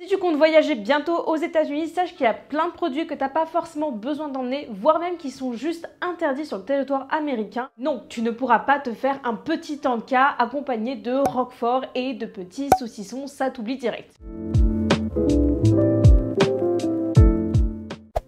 Si tu comptes voyager bientôt aux États-Unis, sache qu'il y a plein de produits que tu n'as pas forcément besoin d'emmener, voire même qui sont juste interdits sur le territoire américain. Non, tu ne pourras pas te faire un petit tanka accompagné de roquefort et de petits saucissons, ça t'oublie direct.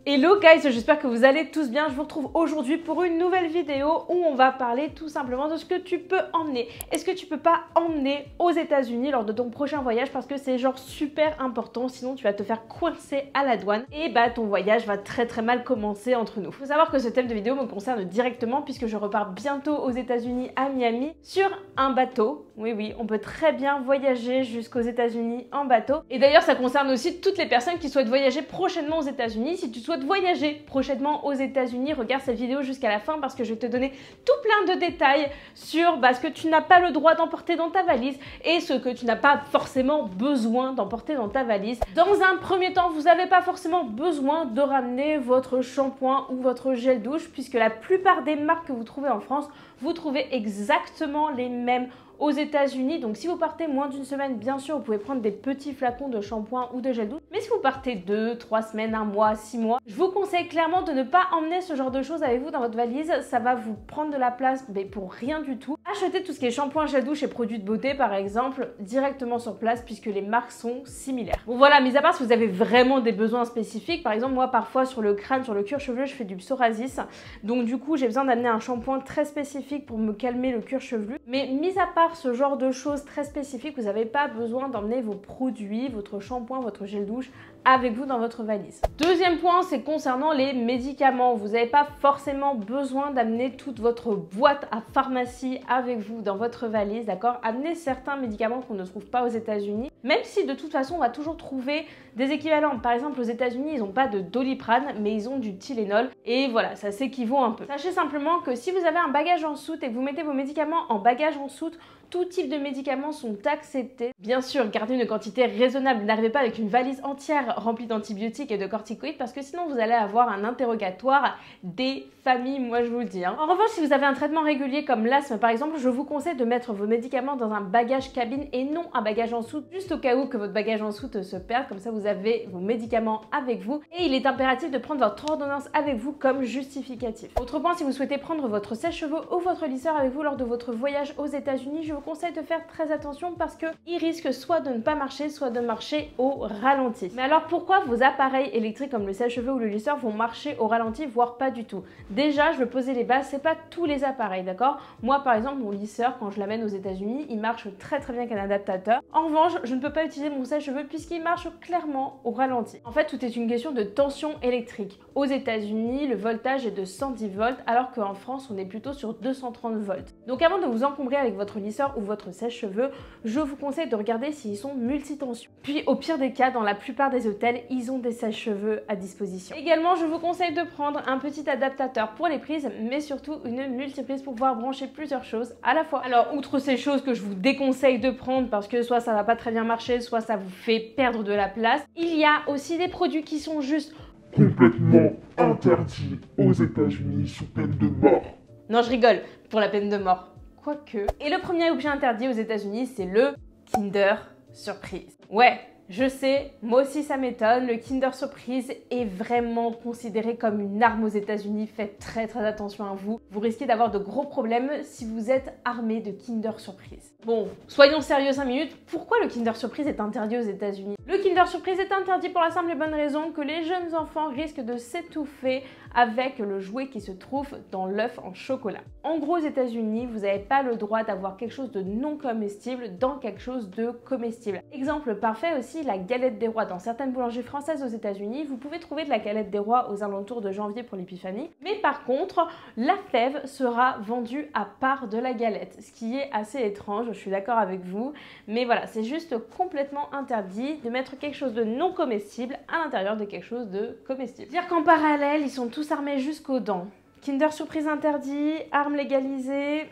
Hello guys, j'espère que vous allez tous bien. Je vous retrouve aujourd'hui pour une nouvelle vidéo où on va parler tout simplement de ce que tu peux emmener. Est-ce que tu peux pas emmener aux États-Unis lors de ton prochain voyage parce que c'est genre super important, sinon tu vas te faire coincer à la douane et bah ton voyage va très mal commencer entre nous. Faut savoir que ce thème de vidéo me concerne directement puisque je repars bientôt aux États-Unis à Miami sur un bateau. Oui, on peut très bien voyager jusqu'aux États-Unis en bateau. Et d'ailleurs, ça concerne aussi toutes les personnes qui souhaitent voyager prochainement aux États-Unis. Si tu souhaites voyager prochainement aux États-Unis, regarde cette vidéo jusqu'à la fin parce que je vais te donner tout plein de détails sur ce que tu n'as pas le droit d'emporter dans ta valise et ce que tu n'as pas forcément besoin d'emporter dans ta valise. Dans un premier temps, vous n'avez pas forcément besoin de ramener votre shampoing ou votre gel douche puisque la plupart des marques que vous trouvez en France, vous trouvez exactement les mêmes aux États-Unis. Donc si vous partez moins d'une semaine, bien sûr, vous pouvez prendre des petits flacons de shampoing ou de gel douche. Mais si vous partez 2, 3 semaines, 1 mois, 6 mois, je vous conseille clairement de ne pas emmener ce genre de choses avec vous dans votre valise. Ça va vous prendre de la place, mais pour rien du tout. Achetez tout ce qui est shampoing, gel douche et produits de beauté, par exemple, directement sur place puisque les marques sont similaires. Bon voilà, mis à part si vous avez vraiment des besoins spécifiques. Par exemple, moi, parfois, sur le crâne, sur le cuir chevelu, je fais du psoriasis. Donc du coup, j'ai besoin d'amener un shampoing très spécifique pour me calmer le cuir chevelu. Mais mis à part ce genre de choses très spécifiques, vous n'avez pas besoin d'emmener vos produits, votre shampoing, votre gel douche avec vous dans votre valise. Deuxième point, c'est concernant les médicaments. Vous n'avez pas forcément besoin d'amener toute votre boîte à pharmacie avec vous dans votre valise, d'accord? Amenez certains médicaments qu'on ne trouve pas aux États-Unis, même si de toute façon, on va toujours trouver des équivalents. Par exemple, aux États-Unis, ils n'ont pas de Doliprane, mais ils ont du Tylenol. Et voilà, ça s'équivaut un peu. Sachez simplement que si vous avez un bagage en soute et que vous mettez vos médicaments en bagage en soute, tout type de médicaments sont acceptés. Bien sûr, gardez une quantité raisonnable. N'arrivez pas avec une valise entière remplie d'antibiotiques et de corticoïdes parce que sinon vous allez avoir un interrogatoire des familles, moi je vous le dis. En revanche, si vous avez un traitement régulier comme l'asthme par exemple, je vous conseille de mettre vos médicaments dans un bagage cabine et non un bagage en soute, juste au cas où que votre bagage en soute se perde. Comme ça, vous avez vos médicaments avec vous et il est impératif de prendre votre ordonnance avec vous comme justificatif. Autre point, si vous souhaitez prendre votre sèche-cheveux ou votre lisseur avec vous lors de votre voyage aux États-Unis, je vous conseille de faire très attention parce qu'il risque soit de ne pas marcher, soit de marcher au ralenti. Mais alors pourquoi vos appareils électriques comme le sèche-cheveux ou le lisseur vont marcher au ralenti, voire pas du tout? Déjà, je veux poser les bases, c'est pas tous les appareils, d'accord? Moi par exemple, mon lisseur, quand je l'amène aux États-Unis, il marche très bien avec un adaptateur. En revanche, je ne peux pas utiliser mon sèche-cheveux puisqu'il marche clairement au ralenti. En fait, tout est une question de tension électrique. Aux États-Unis, le voltage est de 110 volts alors qu'en France, on est plutôt sur 230 volts. Donc avant de vous encombrer avec votre lisseur ou votre sèche-cheveux, je vous conseille de regarder s'ils sont multitensions. Puis au pire des cas, dans la plupart des hôtels, ils ont des sèche-cheveux à disposition. Également, je vous conseille de prendre un petit adaptateur pour les prises, mais surtout une multiprise pour pouvoir brancher plusieurs choses à la fois. Alors, outre ces choses que je vous déconseille de prendre parce que soit ça va pas très bien marcher, soit ça vous fait perdre de la place, il y a aussi des produits qui sont juste complètement interdits aux États-Unis sous peine de mort. Non, je rigole, pour la peine de mort. Quoique. Et le premier objet interdit aux États-Unis, c'est le Kinder Surprise. Ouais, je sais, moi aussi ça m'étonne, le Kinder Surprise est vraiment considéré comme une arme aux États-Unis. Faites très attention à vous. Vous risquez d'avoir de gros problèmes si vous êtes armé de Kinder Surprise. Bon, soyons sérieux 5 minutes. Pourquoi le Kinder Surprise est interdit aux États-Unis? Le Kinder Surprise est interdit pour la simple et bonne raison que les jeunes enfants risquent de s'étouffer avec le jouet qui se trouve dans l'œuf en chocolat. En gros, aux États-Unis, vous n'avez pas le droit d'avoir quelque chose de non comestible dans quelque chose de comestible. Exemple parfait aussi, la galette des rois. Dans certaines boulangeries françaises aux États-Unis, vous pouvez trouver de la galette des rois aux alentours de janvier pour l'épiphanie. Mais par contre, la fève sera vendue à part de la galette, ce qui est assez étrange, je suis d'accord avec vous. Mais voilà, c'est juste complètement interdit de mettre quelque chose de non comestible à l'intérieur de quelque chose de comestible. Dire qu'en parallèle, ils sont tous armés jusqu'aux dents. Kinder Surprise interdit, armes légalisées.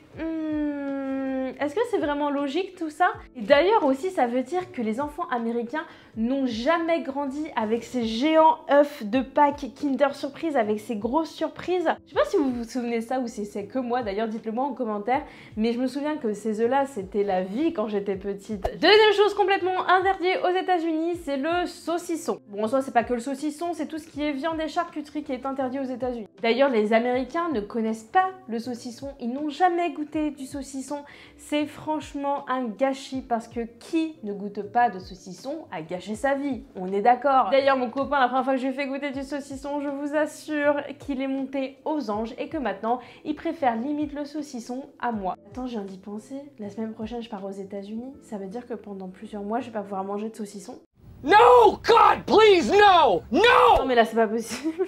Est-ce que c'est vraiment logique tout ça? Et d'ailleurs aussi, ça veut dire que les enfants américains n'ont jamais grandi avec ces géants œufs de Pâques Kinder Surprise avec ces grosses surprises. Je sais pas si vous vous souvenez de ça ou si c'est que moi, d'ailleurs dites-le moi en commentaire, mais je me souviens que ces œufs-là c'était la vie quand j'étais petite. Deuxième chose complètement interdite aux États-Unis, c'est le saucisson. Bon, en soi c'est pas que le saucisson, c'est tout ce qui est viande et charcuterie qui est interdit aux États-Unis. D'ailleurs les Américains ne connaissent pas le saucisson, ils n'ont jamais goûté du saucisson. C'est franchement un gâchis parce que qui ne goûte pas de saucisson a gâché sa vie, on est d'accord. D'ailleurs mon copain, la première fois que je lui ai fait goûter du saucisson, je vous assure qu'il est monté aux anges et que maintenant il préfère limite le saucisson à moi. Attends, je viens d'y penser, la semaine prochaine je pars aux États-Unis, ça veut dire que pendant plusieurs mois je vais pas pouvoir manger de saucisson. No, God, please, no! No! Non mais là c'est pas possible.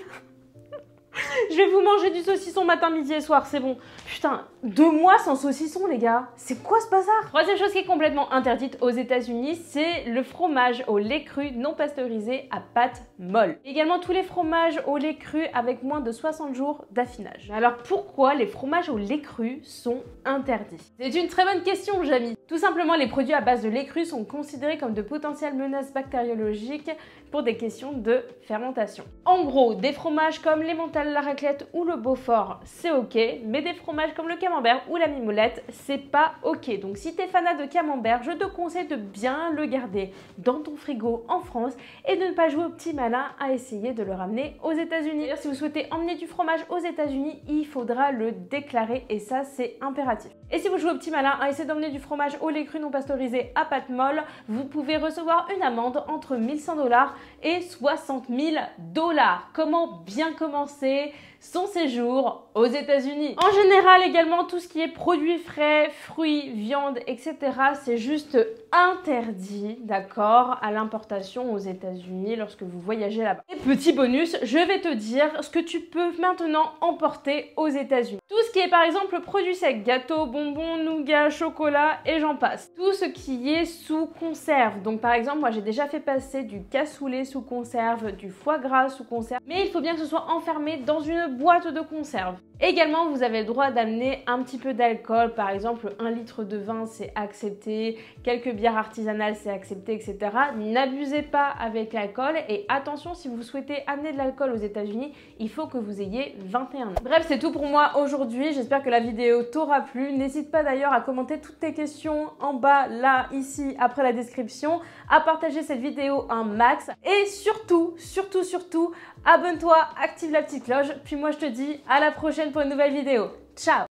Je vais vous manger du saucisson matin, midi et soir, c'est bon. Putain, 2 mois sans saucisson, les gars. C'est quoi ce bazar? Troisième chose qui est complètement interdite aux États-Unis, c'est le fromage au lait cru non pasteurisé à pâte molle. Également tous les fromages au lait cru avec moins de 60 jours d'affinage. Alors pourquoi les fromages au lait cru sont interdits? C'est une très bonne question, Jamy. Tout simplement, les produits à base de lait cru sont considérés comme de potentielles menaces bactériologiques pour des questions de fermentation. En gros, des fromages comme l'emmental, la raclette ou le Beaufort, c'est ok, mais des fromages comme le camembert ou la mimolette, c'est pas ok. Donc si t'es fanat de camembert, je te conseille de bien le garder dans ton frigo en France et de ne pas jouer au petit malin à essayer de le ramener aux États-Unis. D'ailleurs, si vous souhaitez emmener du fromage aux États-Unis, il faudra le déclarer et ça, c'est impératif. Et si vous jouez au petit malin à essayer d'emmener du fromage au lait cru non pasteurisé à pâte molle, vous pouvez recevoir une amende entre 1100 $ et 60 000 $. Comment bien commencer son séjour aux États-Unis? En général également, tout ce qui est produits frais, fruits, viande, etc. c'est juste interdit, d'accord, à l'importation aux États-Unis lorsque vous voyagez là-bas. Et petit bonus, je vais te dire ce que tu peux maintenant emporter aux États-Unis. Tout ce qui est par exemple produits secs, gâteaux, bonbons, nougats, chocolat et j'en passe. Tout ce qui est sous conserve. Donc par exemple, moi j'ai déjà fait passer du cassoulet sous conserve, du foie gras sous conserve, mais il faut bien que ce soit enfermé dans une boîte de conserve. Également, vous avez le droit d'amener un petit peu d'alcool, par exemple 1 litre de vin c'est accepté, quelques bières artisanales c'est accepté, etc. N'abusez pas avec l'alcool et attention, si vous souhaitez amener de l'alcool aux États-Unis, il faut que vous ayez 21 ans. Bref, c'est tout pour moi aujourd'hui, j'espère que la vidéo t'aura plu. N'hésite pas d'ailleurs à commenter toutes tes questions en bas, là, ici, après la description, à partager cette vidéo un max et surtout, abonne-toi, active la petite cloche, puis moi je te dis à la prochaine pour une nouvelle vidéo. Ciao!